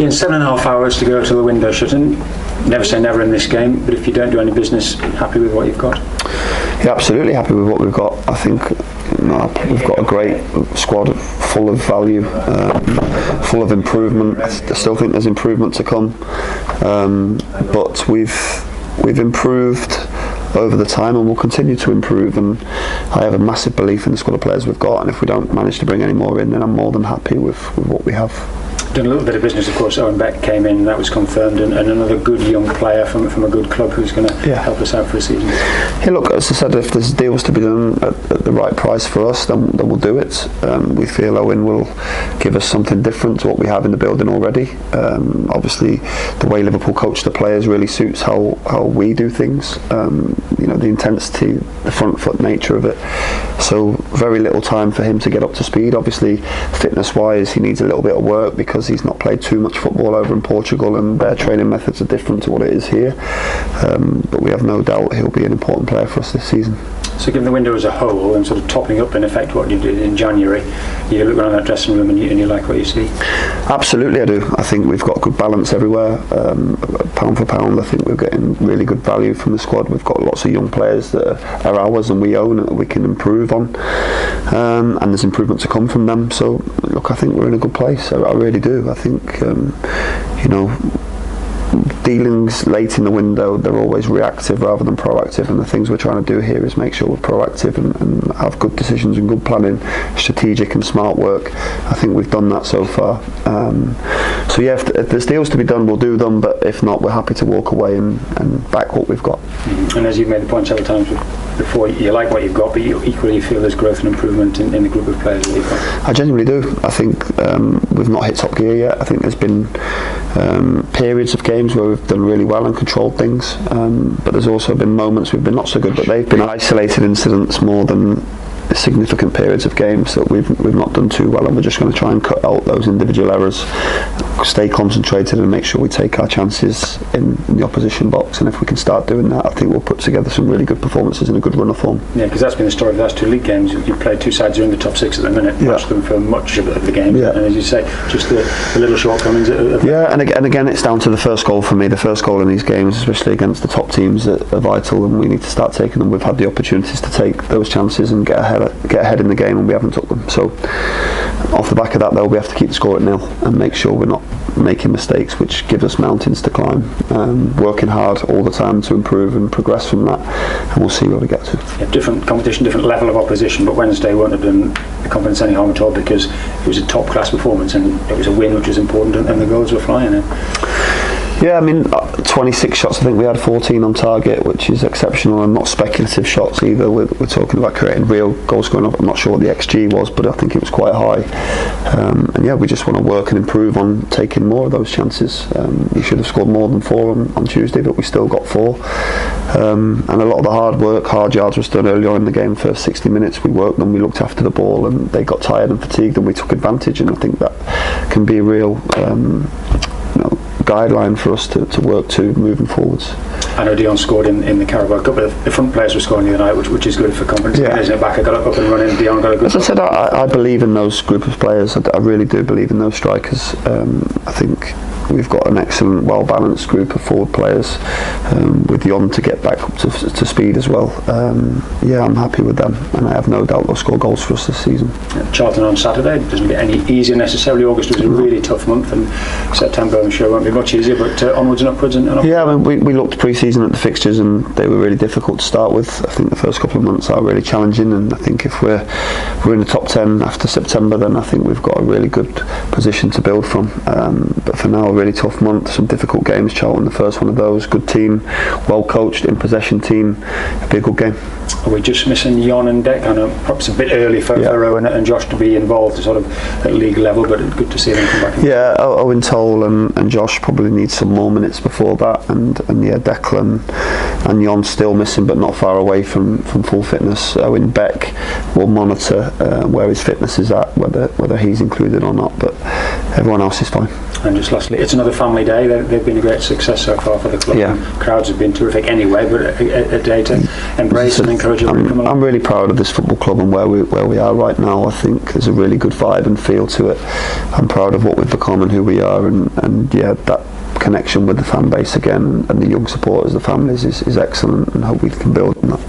Again, 7.5 hours to go till the window shutting. Never say never in this game, but if you don't do any business, happy with what you've got? Yeah, absolutely happy with what we've got. I think we've got a great squad full of value, full of improvement. I still think there's improvement to come, but we've improved over the time and we'll continue to improve, and I have a massive belief in the squad of players we've got, and if we don't manage to bring any more in, then I'm more than happy with what we have. Done a little bit of business, of course. Owen Beck came in, that was confirmed, and another good young player from a good club who's going to help us out for the season. Yeah, look, as I said, if there's deals to be done at the right price for us, then we'll do it. We feel Owen will give us something different to what we have in the building already. Obviously, the way Liverpool coach the players really suits how we do things. The intensity, the front foot nature of it. So very little time for him to get up to speed. Obviously, fitness-wise, he needs a little bit of work because he's not played too much football over in Portugal, and their training methods are different to what it is here. But we have no doubt he'll be an important player for us this season. So given the window as a whole and sort of topping up in effect what you did in January, you look around that dressing room and you like what you see? Absolutely, I do. I think we've got good balance everywhere. Pound for pound, I think we're getting really good value from the squad. We've got lots of young players that are ours and we own and that we can improve on, and there's improvement to come from them. So look, I think we're in a good place. I really do. I think dealings late in the window, they're always reactive rather than proactive, and the things we're trying to do here is make sure we're proactive and have good decisions and good planning, strategic and smart work. I think we've done that so far. So yeah, if there's deals to be done, we'll do them, but if not, we're happy to walk away and back what we've got. And as you've made the point several times before, you like what you've got, but you equally feel there's growth and improvement in the group of players that you've got. I genuinely do. I think we've not hit top gear yet. I think there's been periods of games where we've done really well and controlled things, but there's also been moments we've been not so good, but they've been isolated incidents more than significant periods of games that we've not done too well, and we're just going to try and cut out those individual errors, stay concentrated and make sure we take our chances in the opposition box, and if we can start doing that, I think we'll put together some really good performances in a good run of form. Yeah, because that's been the story of the last two league games. You've played two sides who are in the top six at the minute, matched them for much of the game, and as you say, just the little shortcomings and again it's down to the first goal for me. The first goal in these games, especially against the top teams, are vital, and we need to start taking them. We've had the opportunities to take those chances and get ahead in the game, and we haven't took them. So off the back of that, though, we have to keep the score at 0 and make sure we're not making mistakes which give us mountains to climb. Working hard all the time to improve and progress from that, and we'll see where we get to. Yeah, different competition, different level of opposition, but Wednesday won't have done the confidence any harm at all, because it was a top class performance and it was a win which was important, and the goals were flying in. Yeah, I mean, 26 shots, I think we had 14 on target, which is exceptional, and not speculative shots either. We're talking about creating real goals going up. I'm not sure what the XG was, but I think it was quite high. And yeah, we just want to work and improve on taking more of those chances. We should have scored more than 4 on Tuesday, but we still got 4. And a lot of the hard yards was done early on in the game. First 60 minutes, we worked them, we looked after the ball, and they got tired and fatigued, and we took advantage. And I think that can be a real guideline for us to work to moving forwards. I know Dion scored in the Carabao Cup, but the front players were scoring the other night, which is good for confidence. Isn't it? Back, I got up and running. Dion got a good. As I said, I believe in those group of players. I really do believe in those strikers. I think we've got an excellent, well-balanced group of forward players, with Jon to get back up to speed as well. I'm happy with them, and I have no doubt they'll score goals for us this season. Charlton on Saturday doesn't get any easier necessarily. August was a really tough month, and September I'm sure won't be much easier, but onwards and upwards. Yeah, I mean, we looked pre-season at the fixtures and they were really difficult to start with. I think the first couple of months are really challenging, and I think if we're in the top 10 after September, then I think we've got a really good position to build from. But for now, a really tough month, some difficult games. Charlton, the first one of those, good team, well coached, in possession team, a big good game. Are we just missing Jon and Deck? I know perhaps a bit early for Owen and Josh to be involved sort of at league level, but it's good to see them come back. Owen Toll and Josh probably need some more minutes before that, and Deck Declan and Jon's still missing but not far away from full fitness. Owen Beck will monitor where his fitness is at, whether he's included or not, but everyone else is fine. And just lastly, it's another family day. They've been a great success so far for the club. Yeah. Crowds have been terrific anyway, but a day to embrace and encourage everyone to come along. I'm really proud of this football club and where we are right now. I think there's a really good vibe and feel to it. I'm proud of what we've become and who we are, and yeah, that connection with the fan base again and the young supporters, the families is excellent, and hope we can build on that.